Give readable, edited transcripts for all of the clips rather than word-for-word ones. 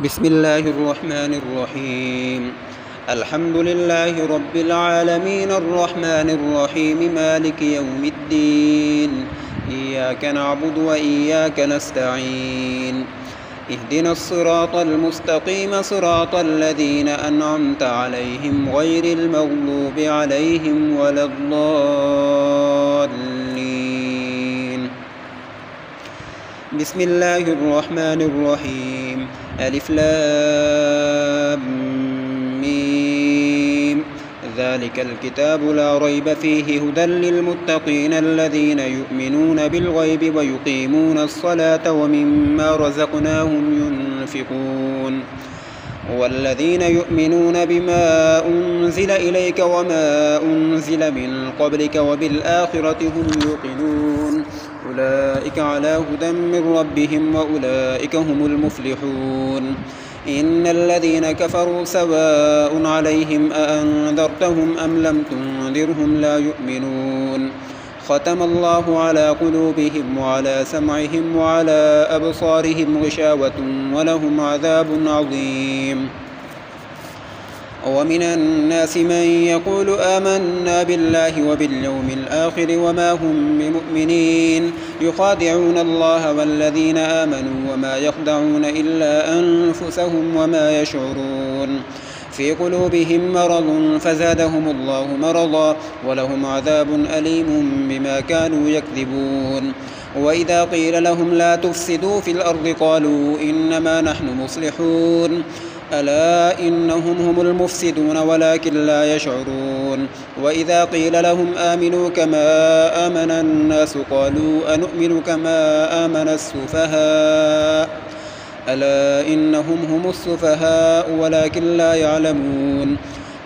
بسم الله الرحمن الرحيم. الحمد لله رب العالمين الرحمن الرحيم مالك يوم الدين. إياك نعبد وإياك نستعين. اهدنا الصراط المستقيم صراط الذين أنعمت عليهم غير المغضوب عليهم ولا الضالين. بسم الله الرحمن الرحيم. ألف لام ميم. ذلك الكتاب لا ريب فيه هدى للمتقين الذين يؤمنون بالغيب ويقيمون الصلاة ومما رزقناهم ينفقون والذين يؤمنون بما أنزل إليك وما أنزل من قبلك وبالآخرة هم يوقنون أولئك على هدى من ربهم وأولئك هم المفلحون. إن الذين كفروا سواء عليهم أأنذرتهم أم لم تنذرهم لا يؤمنون. ختم الله على قلوبهم وعلى سمعهم وعلى أبصارهم غشاوة ولهم عذاب عظيم. ومن الناس من يقول آمنا بالله وباليوم الآخر وما هم بمؤمنين يخادعون الله والذين آمنوا وما يخدعون إلا أنفسهم وما يشعرون. في قلوبهم مرض فزادهم الله مرضا ولهم عذاب أليم بما كانوا يكذبون. وإذا قيل لهم لا تفسدوا في الأرض قالوا إنما نحن مصلحون ألا إنهم هم المفسدون ولكن لا يشعرون. وإذا قيل لهم آمنوا كما آمن الناس قالوا أنؤمن كما آمن السفهاء ألا إنهم هم السفهاء ولكن لا يعلمون.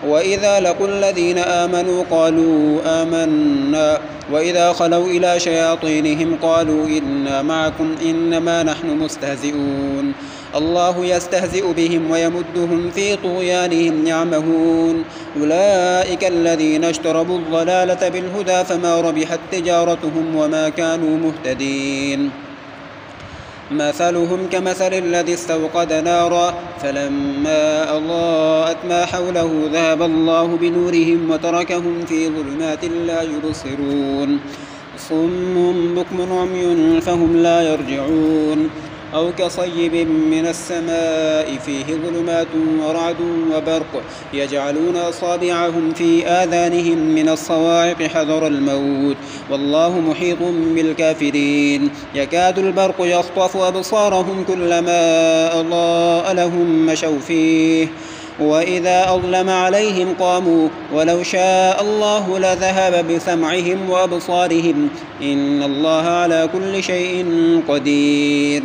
وإذا لقوا الذين آمنوا قالوا آمنا وإذا خلوا إلى شياطينهم قالوا إنا معكم إنما نحن مستهزئون. الله يستهزئ بهم ويمدهم في طغيانهم يعمهون. أولئك الذين اشتروا الضلالة بالهدى فما ربحت تجارتهم وما كانوا مهتدين. مثلهم كمثل الذي استوقد نارا فلما أضاءت ما حوله ذهب الله بنورهم وتركهم في ظلمات لا يبصرون. صم بكم عمي فهم لا يرجعون. أو كصيب من السماء فيه ظلمات ورعد وبرق يجعلون أصابعهم في آذانهم من الصواعق حذر الموت والله محيط بالكافرين. يكاد البرق يخطف أبصارهم كلما أضاء لهم مشوا فيه وإذا أظلم عليهم قاموا ولو شاء الله لذهب بسمعهم وأبصارهم إن الله على كل شيء قدير.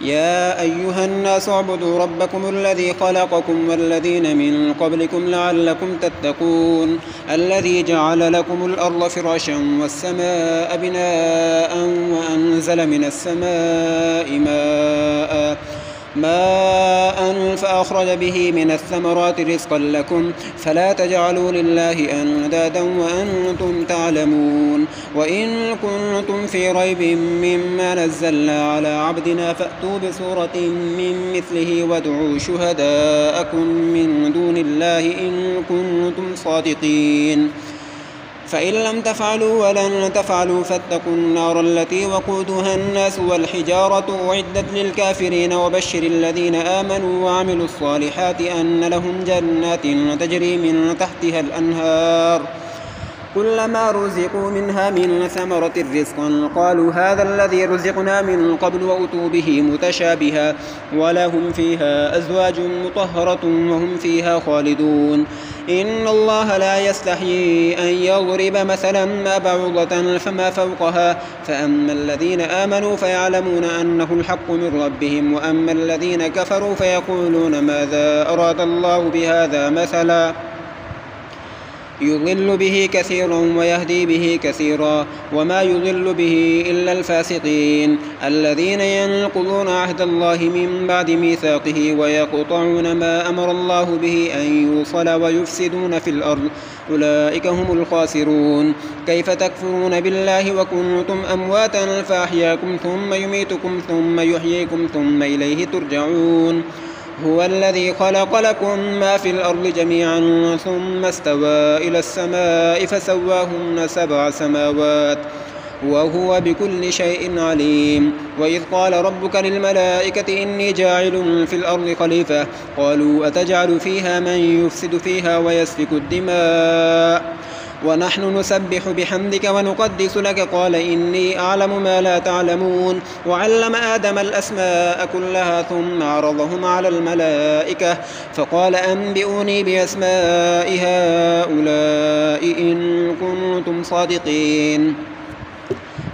يا أيها الناس اعبدوا ربكم الذي خلقكم والذين من قبلكم لعلكم تتقون. الذي جعل لكم الأرض فراشا والسماء بناء وأنزل من السماء ماء فأخرج به من الثمرات رزقا لكم فلا تجعلوا لله أندادا وأنتم تعلمون. وإن كنتم في ريب مما نزلنا على عبدنا فأتوا بسورة من مثله وادعوا شهداءكم من دون الله إن كنتم صادقين. فإن لم تفعلوا ولن تفعلوا فاتقوا النار التي وقودها الناس والحجارة أعدت للكافرين. وبشر الذين آمنوا وعملوا الصالحات أن لهم جنات تجري من تحتها الأنهار كلما رزقوا منها من ثمرة رزقا قالوا هذا الذي رزقنا من قبل وأتوا به متشابها ولهم فيها أزواج مطهرة وهم فيها خالدون. إن الله لا يستحيي أن يضرب مثلا ما بعوضة فما فوقها فأما الذين آمنوا فيعلمون أنه الحق من ربهم وأما الذين كفروا فيقولون ماذا أراد الله بهذا مثلا يضل به كثيرا ويهدي به كثيرا، وما يضل به إلا الفاسقين الذين ينقضون عهد الله من بعد ميثاقه ويقطعون ما أمر الله به أن يوصل ويفسدون في الأرض، أولئك هم الخاسرون. كيف تكفرون بالله وكنتم أمواتا فأحياكم ثم يميتكم ثم يحييكم ثم إليه ترجعون. هو الذي خلق لكم ما في الأرض جميعا ثم استوى إلى السماء فسواهن 7 سماوات وهو بكل شيء عليم. وإذ قال ربك للملائكة إني جاعل في الأرض خليفة قالوا أتجعل فيها من يفسد فيها ويسفك الدماء ونحن نسبح بحمدك ونقدس لك قال إني أعلم ما لا تعلمون. وعلم آدم الأسماء كلها ثم عرضهم على الملائكة فقال أنبئوني بأسماء هؤلاء إن كنتم صادقين.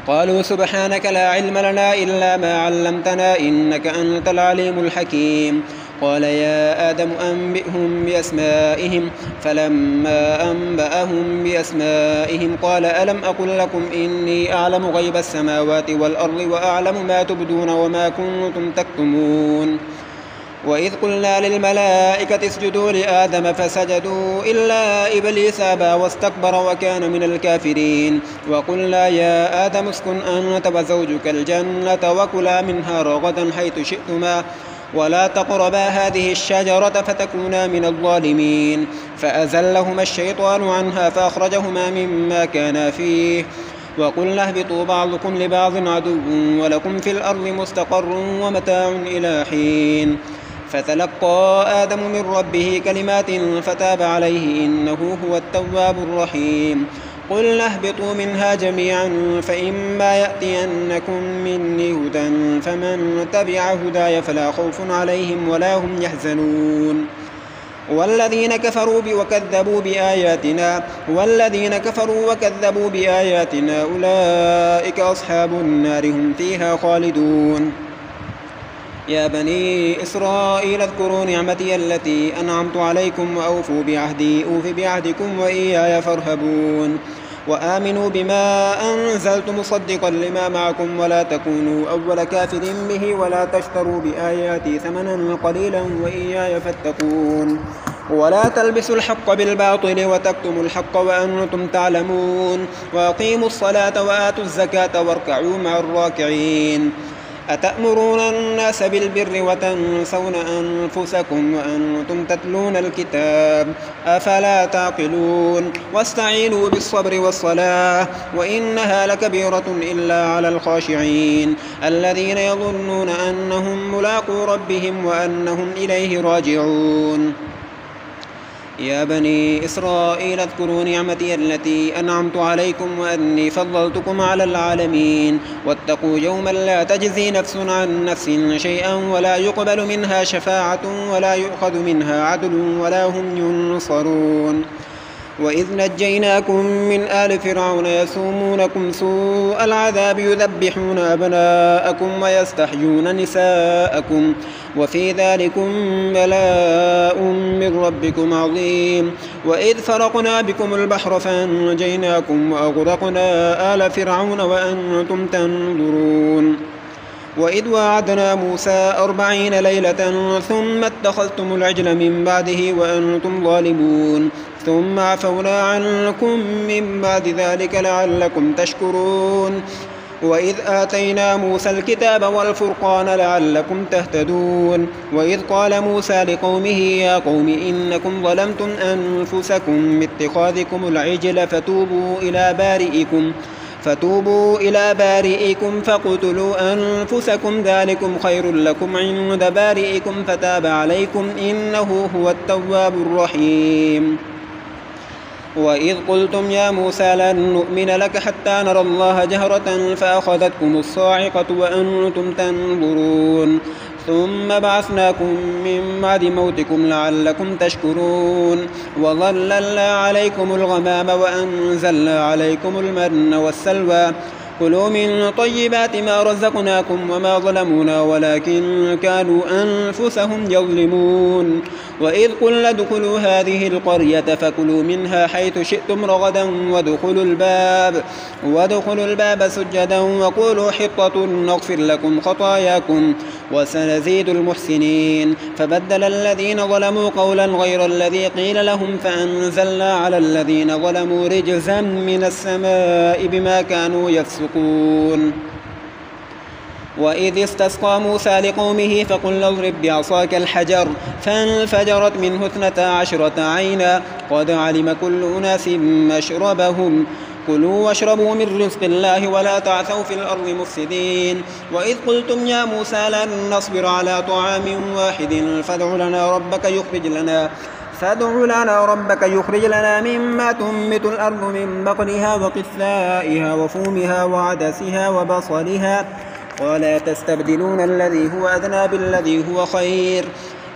قالوا سبحانك لا علم لنا إلا ما علمتنا إنك أنت العليم الحكيم. قال يا آدم أنبئهم بأسمائهم فلما أنبأهم بأسمائهم قال ألم أقل لكم إني أعلم غيب السماوات والأرض وأعلم ما تبدون وما كنتم تكتمون. وإذ قلنا للملائكة اسجدوا لآدم فسجدوا إلا إبليس أبى واستكبر وكان من الكافرين. وقلنا يا آدم اسكن أنت وزوجك الجنة وكلا منها رغدا حيث شئتما ولا تقربا هذه الشجرة فتكونا من الظالمين. فأزلهما الشيطان عنها فأخرجهما مما كانا فيه. وقلنا اهبطوا بعضكم لبعض عدو ولكم في الأرض مستقر ومتاع إلى حين. فتلقى آدم من ربه كلمات فتاب عليه إنه هو التواب الرحيم. قلنا اهبطوا منها جميعا فإما يأتينكم مني هدى فمن تبع هداي فلا خوف عليهم ولا هم يحزنون. والذين كفروا وكذبوا بآياتنا أولئك أصحاب النار هم فيها خالدون. يا بني إسرائيل اذكروا نعمتي التي أنعمت عليكم وأوفوا بعهدي أوف بعهدكم وإياي فارهبون. وآمنوا بما أنزلت مصدقا لما معكم ولا تكونوا أول كافر به ولا تشتروا بآياتي ثمنا قليلا وإياي فاتقون. ولا تلبسوا الحق بالباطل وتكتموا الحق وأنتم تعلمون. وأقيموا الصلاة وآتوا الزكاة واركعوا مع الراكعين. أتأمرون الناس بالبر وتنسون أنفسكم وأنتم تتلون الكتاب أفلا تعقلون. واستعينوا بالصبر والصلاة وإنها لكبيرة إلا على الخاشعين الذين يظنون أنهم ملاقو ربهم وأنهم إليه راجعون. يا بني إسرائيل اذكروا نعمتي التي أنعمت عليكم وأني فضلتكم على العالمين. واتقوا يوما لا تجزي نفس عن نفس شيئا ولا يقبل منها شفاعة ولا يؤخذ منها عدل ولا هم ينصرون. وإذ نجيناكم من آل فرعون يسومونكم سوء العذاب يذبحون أبناءكم ويستحيون نساءكم وفي ذلكم بلاء من ربكم عظيم. وإذ فرقنا بكم البحر فأنجيناكم وأغرقنا آل فرعون وأنتم تنظرون. وإذ وعدنا موسى 40 ليلة ثم اتخذتم العجل من بعده وأنتم ظالمون ثم عفونا عنكم من بعد ذلك لعلكم تشكرون. وإذ آتينا موسى الكتاب والفرقان لعلكم تهتدون. وإذ قال موسى لقومه يا قوم إنكم ظلمتم أنفسكم باتخاذكم العجل فتوبوا إلى بارئكم فاقتلوا أنفسكم ذلكم خير لكم عند بارئكم فتاب عليكم إنه هو التواب الرحيم. وإذ قلتم يا موسى لن نؤمن لك حتى نرى الله جهرة فأخذتكم الصاعقة وأنتم تنظرون ثم بعثناكم من بعد موتكم لعلكم تشكرون. وظللنا عليكم الغمام وأنزلنا عليكم المن والسلوى كلوا من طيبات ما رزقناكم وما ظلمونا ولكن كانوا أنفسهم يظلمون وإذ قلنا ادخلوا هذه القرية فكلوا منها حيث شئتم رغدا وادخلوا الباب سجدا وقولوا حطة نغفر لكم خطاياكم وسنزيد المحسنين فبدل الذين ظلموا قولا غير الذي قيل لهم فأنزلنا على الذين ظلموا رجزا من السماء بما كانوا يفسقون وإذ استسقى موسى لقومه فقل اضرب بعصاك الحجر فانفجرت منه 12 عينا قد علم كل أناس مشربهم كلوا واشربوا من رزق الله ولا تعثوا في الأرض مفسدين وإذ قلتم يا موسى لن نصبر على طعام واحد فادع لنا ربك يخرج لنا مما تنبت الأرض من بقلها وقثائها وفومها وعدسها وبصلها ولا تستبدلون الذي هو أدنى بالذي هو خير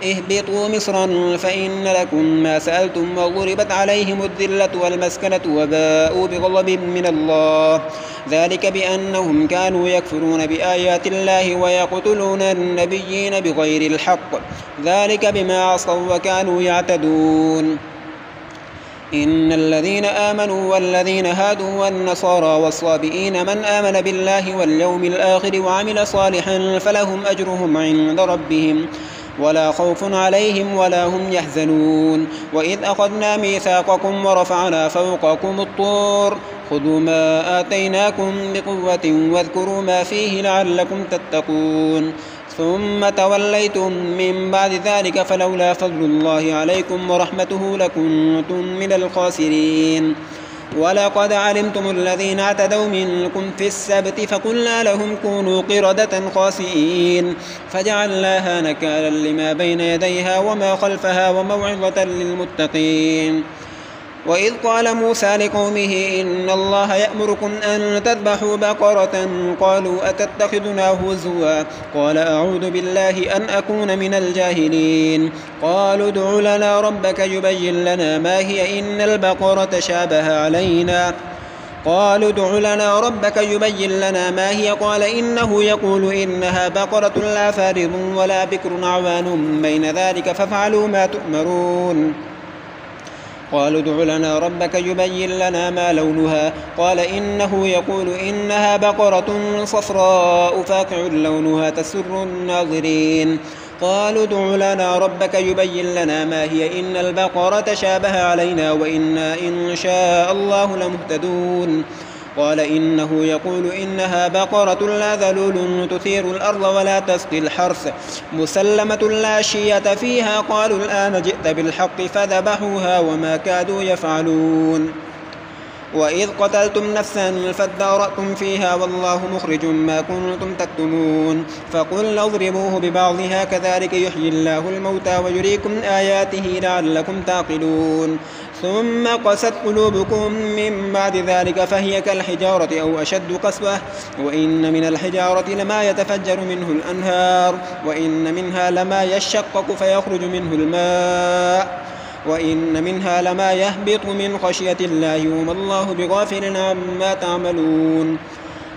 اهبطوا مصرا فإن لكم ما سألتم وضربت عليهم الذلة والمسكنة وباءوا بغضب من الله ذلك بأنهم كانوا يكفرون بآيات الله ويقتلون النبيين بغير الحق ذلك بما عصوا وكانوا يعتدون إن الذين آمنوا والذين هادوا والنصارى والصابئين من آمن بالله واليوم الآخر وعمل صالحا فلهم أجرهم عند ربهم ولا خوف عليهم ولا هم يحزنون وإذ أخذنا ميثاقكم ورفعنا فوقكم الطور خذوا ما آتيناكم بقوة واذكروا ما فيه لعلكم تتقون ثم توليتم من بعد ذلك فلولا فضل الله عليكم ورحمته لكنتم من الخاسرين ولقد علمتم الذين اعتدوا منكم في السبت فقلنا لهم كونوا قردة خاسئين فجعلناها نكالا لما بين يديها وما خلفها وموعظة للمتقين وإذ قال موسى لقومه إن الله يأمركم أن تذبحوا بقرة قالوا أتتخذنا هزوا قال أعوذ بالله أن أكون من الجاهلين قالوا ادع لنا ربك يبين لنا ما هي إن البقرة شابه علينا قال إنه يقول إنها بقرة لا فارض ولا بكر عوان بين ذلك فافعلوا ما تؤمرون قالوا ادع لنا ربك يبين لنا ما لونها قال إنه يقول إنها بقرة صفراء فاقع لونها تسر الناظرين قالوا ادع لنا ربك يبين لنا ما هي إن البقرة شابه علينا وإنا إن شاء الله لمهتدون قال إنه يقول إنها بقرة لا ذلول تثير الأرض ولا تسقي الحرث مسلمة لا شية فيها قالوا الآن جئت بالحق فذبحوها وما كادوا يفعلون وإذ قتلتم نفسا فادارأتم فيها والله مخرج ما كنتم تكتمون فقلنا اضربوه ببعضها كذلك يحيي الله الموتى ويريكم آياته لعلكم تعقلون ثم قست قلوبكم من بعد ذلك فهي كالحجارة أو أشد قسوة وإن من الحجارة لما يتفجر منه الأنهار وإن منها لما يشقق فيخرج منه الماء وإن منها لما يهبط من خشية الله وما الله بغافل عما تعملون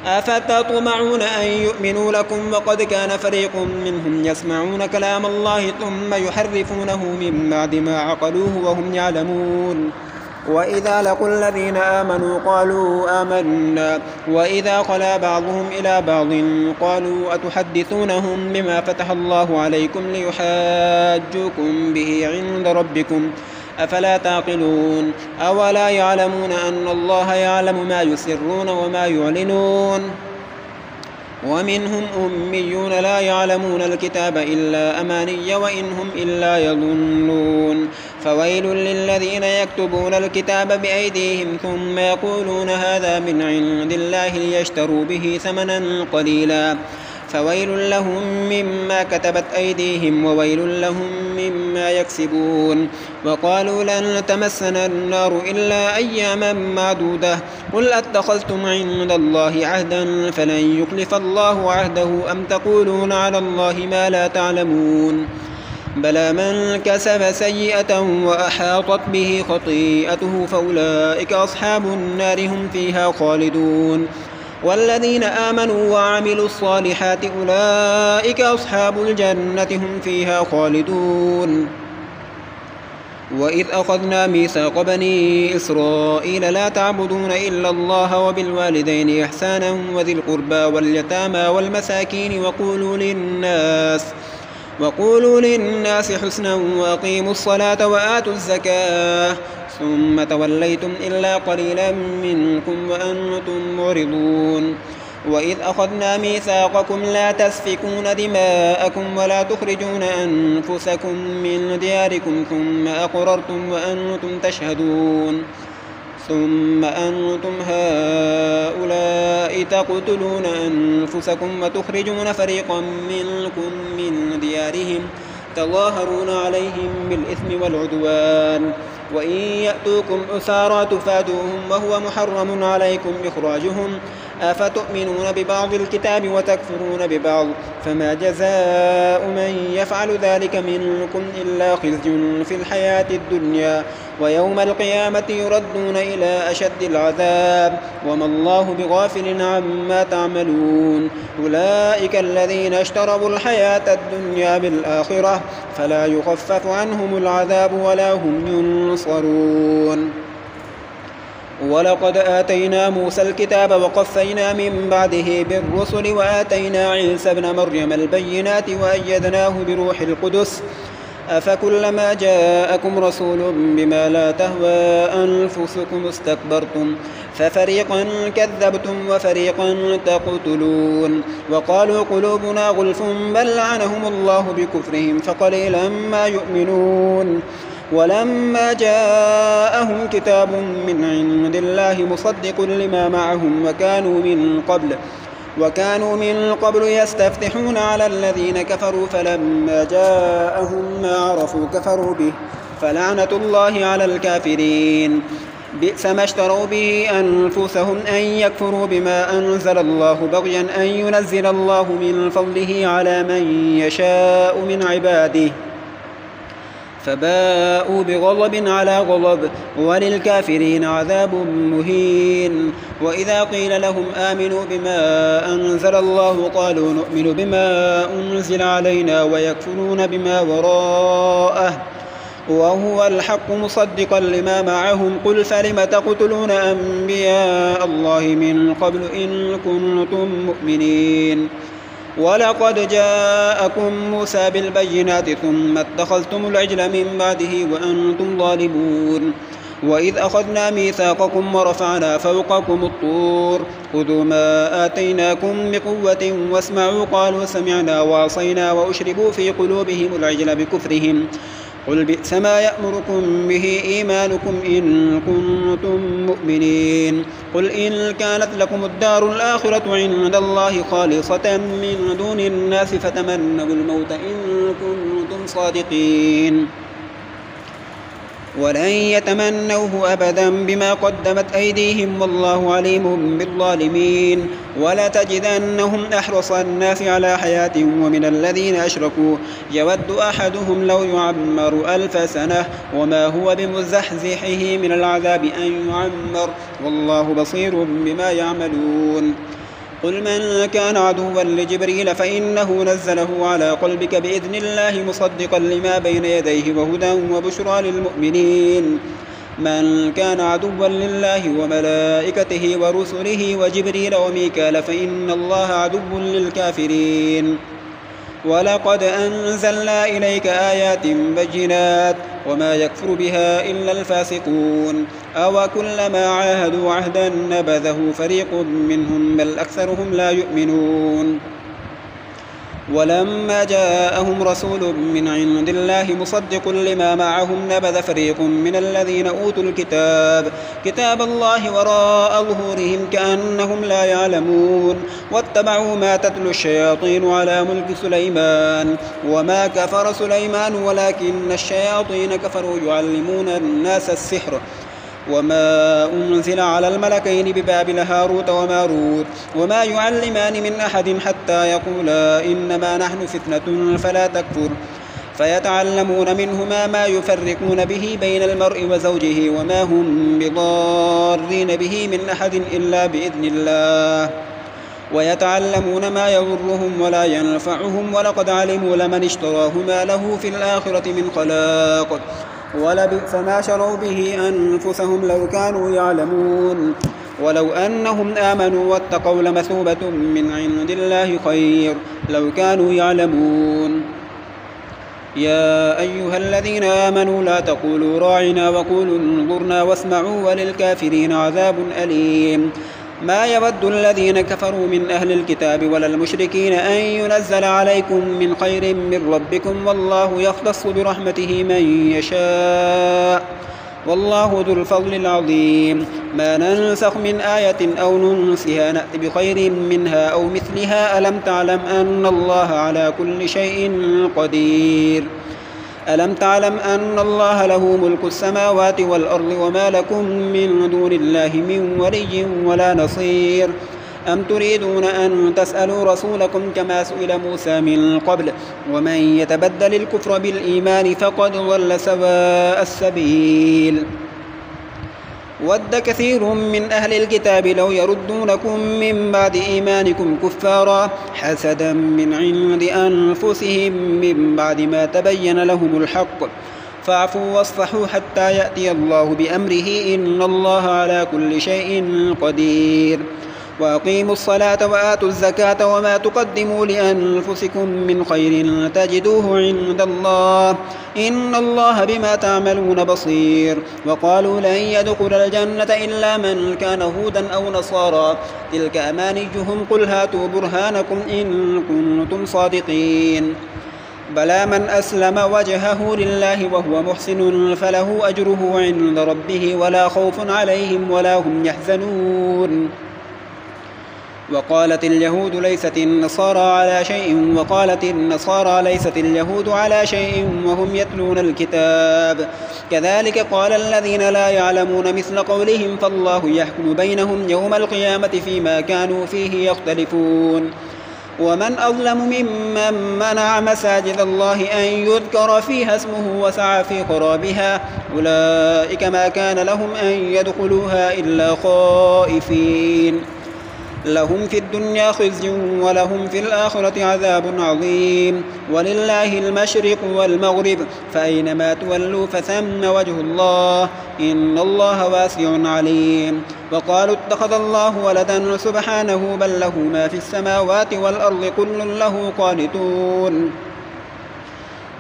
أفتطمعون أن يؤمنوا لكم وقد كان فريق منهم يسمعون كلام الله ثم يحرفونه من بعد ما عقلوه وهم يعلمون وإذا لقوا الذين آمنوا قالوا آمنا وإذا خلا بعضهم إلى بعض قالوا أتحدثونهم بما فتح الله عليكم ليحاجوكم به عند ربكم أفلا تعقلون أولا يعلمون أن الله يعلم ما يسرون وما يعلنون ومنهم أميون لا يعلمون الكتاب إلا أماني وإن هم إلا يظنون فويل للذين يكتبون الكتاب بأيديهم ثم يقولون هذا من عند الله ليشتروا به ثمنا قليلا فويل لهم مما كتبت أيديهم وويل لهم مما يكسبون وقالوا لن تمسنا النار إلا أياما معدودة قل أتخذتم عند الله عهدا فلن يخلف الله عهده أم تقولون على الله ما لا تعلمون بلى من كسب سيئة وأحاطت به خطيئته فأولئك أصحاب النار هم فيها خالدون والذين آمنوا وعملوا الصالحات أولئك أصحاب الجنة هم فيها خالدون. وإذ أخذنا ميثاق بني إسرائيل لا تعبدون إلا الله وبالوالدين إحسانا وذي القربى واليتامى والمساكين وقولوا للناس حسنا وأقيموا الصلاة وآتوا الزكاة ثم توليتم إلا قليلا منكم وأنتم معرضون. وإذ أخذنا ميثاقكم لا تسفكون دماءكم ولا تخرجون أنفسكم من دياركم ثم أقررتم وأنتم تشهدون ثم أنتم هؤلاء تقتلون أنفسكم وتخرجون فريقا منكم من ديارهم تظاهرون عليهم بالإثم والعدوان وإن يأتوكم أسارى تفادوهم وهو محرم عليكم إخراجهم أفتؤمنون ببعض الكتاب وتكفرون ببعض فما جزاء من يفعل ذلك منكم إلا خزي في الحياة الدنيا ويوم القيامة يردون إلى أشد العذاب وما الله بغافل عما تعملون. أولئك الذين اشتروا الحياة الدنيا بالآخرة فلا يخفف عنهم العذاب ولا هم ينصرون. ولقد آتينا موسى الكتاب وقفينا من بعده بالرسل وآتينا عيسى ابن مريم البينات وأيدناه بروح القدس أفكلما جاءكم رسول بما لا تهوى أنفسكم استكبرتم ففريقا كذبتم وفريقا تقتلون. وقالوا قلوبنا غلف بل لعنهم الله بكفرهم فقليلا ما يؤمنون. ولما جاءهم كتاب من عند الله مصدق لما معهم وكانوا من قبل يستفتحون على الذين كفروا فلما جاءهم ما عرفوا كفروا به فلعنة الله على الكافرين. بئس ما اشتروا به أنفسهم أن يكفروا بما أنزل الله بغيا أن ينزل الله من فضله على من يشاء من عباده فباءوا بغضب على غضب وللكافرين عذاب مهين. وإذا قيل لهم آمنوا بما أنزل الله قالوا نؤمن بما أنزل علينا ويكفرون بما وراءه وهو الحق مصدقا لما معهم قل فلم تقتلون أنبياء الله من قبل إن كنتم مؤمنين. ولقد جاءكم موسى بالبينات ثم اتخذتم العجل من بعده وأنتم ظالمون. وإذ أخذنا ميثاقكم ورفعنا فوقكم الطور خذوا ما آتيناكم بقوة واسمعوا قالوا سمعنا وعصينا وأشربوا في قلوبهم العجل بكفرهم قل بئس ما يأمركم به إيمانكم إن كنتم مؤمنين. قل إن كانت لكم الدار الآخرة عند الله خالصة من دون الناس فتمنوا الموت إن كنتم صادقين ولن يتمنوه أبدا بما قدمت أيديهم والله عليم بالظالمين. ولتجدنهم أحرص الناس على حياة ومن الذين أشركوا يود أحدهم لو يعمر 1000 سنة وما هو بمزحزحه من العذاب أن يعمر والله بصير بما يعملون. قل من كان عدوا لجبريل فإنه نزله على قلبك بإذن الله مصدقا لما بين يديه وهدى وبشرى للمؤمنين. من كان عدوا لله وملائكته ورسله وجبريل وميكال فإن الله عدو للكافرين. ولقد أنزلنا إليك آيات بينات وما يكفر بها إلا الفاسقون. أو كلما عاهدوا عهدا نبذه فريق منهم بل أكثرهم لا يؤمنون. ولما جاءهم رسول من عند الله مصدق لما معهم نبذ فريق من الذين أوتوا كتاب الله وراء ظهورهم كأنهم لا يعلمون واتبعوا ما تتلو الشياطين على ملك سليمان وما كفر سليمان ولكن الشياطين كفروا يعلمون الناس السحر وما أنزل على الملكين ببابل هاروت وماروت وما يعلمان من أحد حتى يقولا إنما نحن فتنة فلا تكفر فيتعلمون منهما ما يفرقون به بين المرء وزوجه وما هم بضارين به من أحد إلا بإذن الله ويتعلمون ما يضرهم ولا ينفعهم ولقد علموا لمن اشتراه ما له في الآخرة من خلاق ولبئس ما شروا به أنفسهم لو كانوا يعلمون ولو أنهم آمنوا واتقوا لمثوبة من عند الله خير لو كانوا يعلمون يا أيها الذين آمنوا لا تقولوا راعنا وقولوا انظرنا واسمعوا وللكافرين عذاب أليم ما يود الذين كفروا من أهل الكتاب ولا المشركين أن ينزل عليكم من خير من ربكم والله يختص برحمته من يشاء والله ذو الفضل العظيم ما ننسخ من آية أو ننسها نأت بخير منها أو مثلها ألم تعلم أن الله على كل شيء قدير ألم تعلم أن الله له ملك السماوات والأرض وما لكم من دون الله من ولي ولا نصير أم تريدون أن تسألوا رسولكم كما سئل موسى من قبل ومن يتبدل الكفر بالإيمان فقد ضل سواء السبيل ود كثير من أهل الكتاب لو يردونكم من بعد إيمانكم كفارا حسدا من عند أنفسهم من بعد ما تبين لهم الحق فاعفوا واصفحوا حتى يأتي الله بأمره إن الله على كل شيء قدير وأقيموا الصلاة وآتوا الزكاة وما تقدموا لأنفسكم من خير تجدوه عند الله إن الله بما تعملون بصير وقالوا لن يدخل الجنة إلا من كان هودا أو نصارى تلك أمانيهم قل هاتوا برهانكم إن كنتم صادقين بلى من أسلم وجهه لله وهو محسن فله أجره عند ربه ولا خوف عليهم ولا هم يحزنون وقالت اليهود ليست النصارى على شيء وقالت النصارى ليست اليهود على شيء وهم يتلون الكتاب كذلك قال الذين لا يعلمون مثل قولهم فالله يحكم بينهم يوم القيامة فيما كانوا فيه يختلفون ومن أظلم ممن منع مساجد الله أن يذكر فيها اسمه وسعى في خرابها أولئك ما كان لهم أن يدخلوها إلا خائفين لهم في الدنيا خزي ولهم في الآخرة عذاب عظيم ولله المشرق والمغرب فأينما تولوا فثم وجه الله إن الله واسع عليم وقالوا اتخذ الله ولدا سبحانه بل له ما في السماوات والأرض كل له قانتون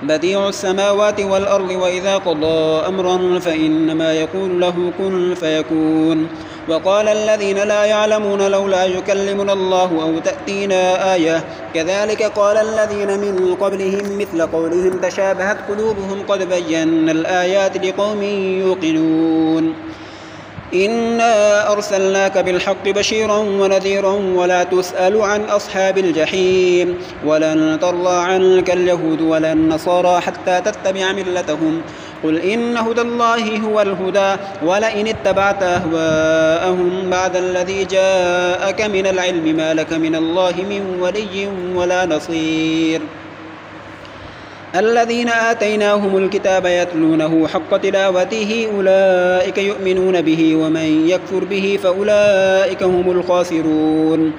بديع السماوات والأرض وإذا قضى أمرا فإنما يقول له كن فيكون وقال الذين لا يعلمون لولا يكلمنا الله أو تأتينا آية كذلك قال الذين من قبلهم مثل قولهم تشابهت قلوبهم قد بينا الآيات لقوم يوقنون إنا أرسلناك بالحق بشيرا ونذيرا ولا تسأل عن أصحاب الجحيم ولن ترضى عنك اليهود ولا النصارى حتى تتبع ملتهم قل إن هدى الله هو الهدى ولئن اتبعت أهواءهم بعد الذي جاءك من العلم ما لك من الله من ولي ولا نصير الذين آتيناهم الكتاب يتلونه حق تلاوته أولئك يؤمنون به ومن يكفر به فأولئك هم الخاسرون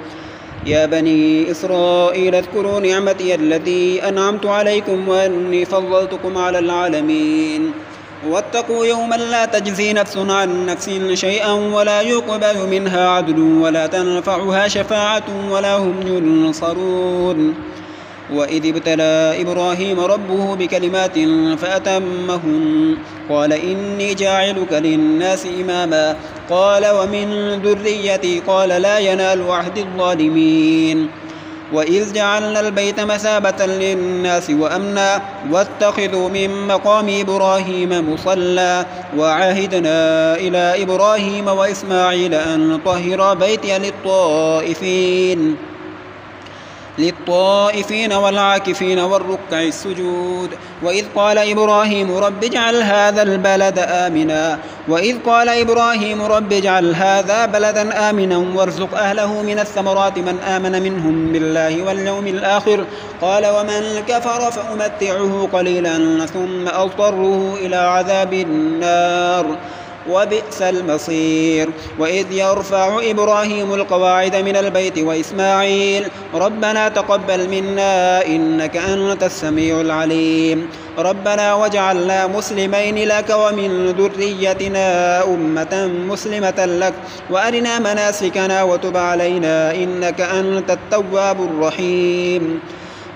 يا بني إسرائيل اذكروا نعمتي التي أنعمت عليكم وأني فضلتكم على العالمين واتقوا يوما لا تجزي نفس عن نفس شيئا ولا يقبل منها عدل ولا تنفعها شفاعة ولا هم ينصرون وإذ ابتلى إبراهيم ربه بكلمات فأتمهن قال إني جاعلك للناس إماما قال ومن ذريتي قال لا ينال عهد الظالمين وإذ جعلنا البيت مثابة للناس وأمنا واتخذوا من مقام إبراهيم مصلى وعهدنا إلى إبراهيم وإسماعيل أن طهر بيتي للطائفين والعاكفين والركع السجود وإذ قال إبراهيم رب اجعل هذا بلدا آمنا وارزق أهله من الثمرات من آمن منهم بالله واليوم الآخر قال ومن كفر فأمتعه قليلا ثم أضطره إلى عذاب النار وبئس المصير. وإذ يرفع إبراهيم القواعد من البيت وإسماعيل ربنا تقبل منا إنك أنت السميع العليم ربنا واجعلنا مسلمين لك ومن ذريتنا أمة مسلمة لك وأرنا مناسكنا وتب علينا إنك أنت التواب الرحيم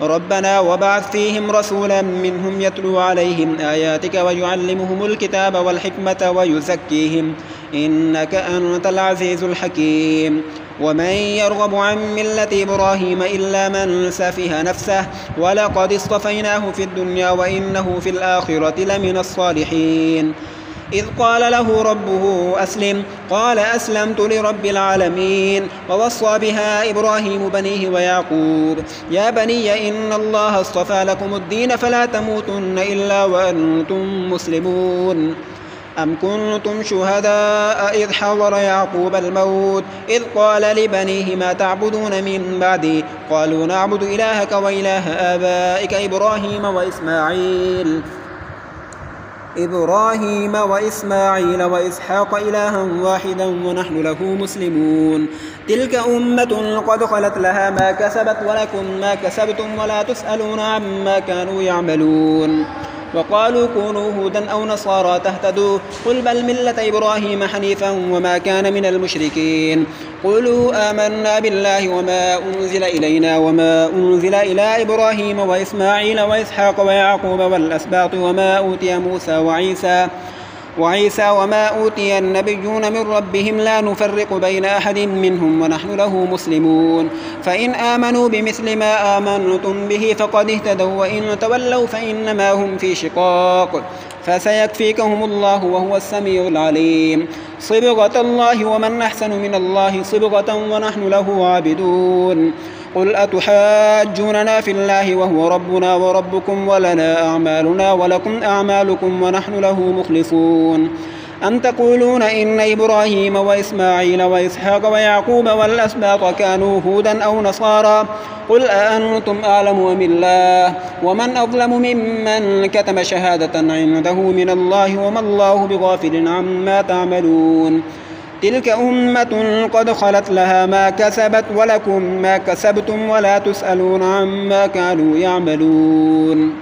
ربنا وابعث فيهم رسولا منهم يتلو عليهم آياتك ويعلمهم الكتاب والحكمة ويزكيهم إنك أنت العزيز الحكيم ومن يرغب عن ملة إبراهيم إلا من سفه نفسه ولقد اصطفيناه في الدنيا وإنه في الآخرة لمن الصالحين إذ قال له ربه أسلم قال أسلمت لرب العالمين ووصى بها إبراهيم بنيه ويعقوب يا بني إن الله اصطفى لكم الدين فلا تموتن إلا وأنتم مسلمون أم كنتم شهداء إذ حضر يعقوب الموت إذ قال لبنيه ما تعبدون من بعدي قالوا نعبد إلهك وإله آبائك إبراهيم وإسماعيل وإسحاق إلها واحدا ونحن له مسلمون تلك أمة قد خلت لها ما كسبت ولكم ما كسبتم ولا تسألون عما كانوا يعملون وقالوا كونوا هودا أو نصارى تهتدوا قل بل ملة إبراهيم حنيفا وما كان من المشركين قولوا آمنا بالله وما أنزل إلينا وما أنزل إلى إبراهيم وإسماعيل وإسحاق ويعقوب والأسباط وما أوتي موسى وعيسى وما أوتي النبيون من ربهم لا نفرق بين أحد منهم ونحن له مسلمون فإن آمنوا بمثل ما آمنتم به فقد اهتدوا وإن تولوا فإنما هم في شقاق فسيكفيكهم الله وهو السميع العليم صبغة الله ومن أحسن من الله صبغة ونحن له عابدون قل أتحاجوننا في الله وهو ربنا وربكم ولنا أعمالنا ولكم أعمالكم ونحن له مخلصون أم تقولون إن إبراهيم وإسماعيل وإسحاق ويعقوب والأسباط كانوا هودا أو نصارى قل أأنتم أعلم أم الله ومن أظلم ممن كتم شهادة عنده من الله وما الله بغافل عما تعملون تلك أمة قد خلت لها ما كسبت ولكم ما كسبتم ولا تسألون عما كانوا يعملون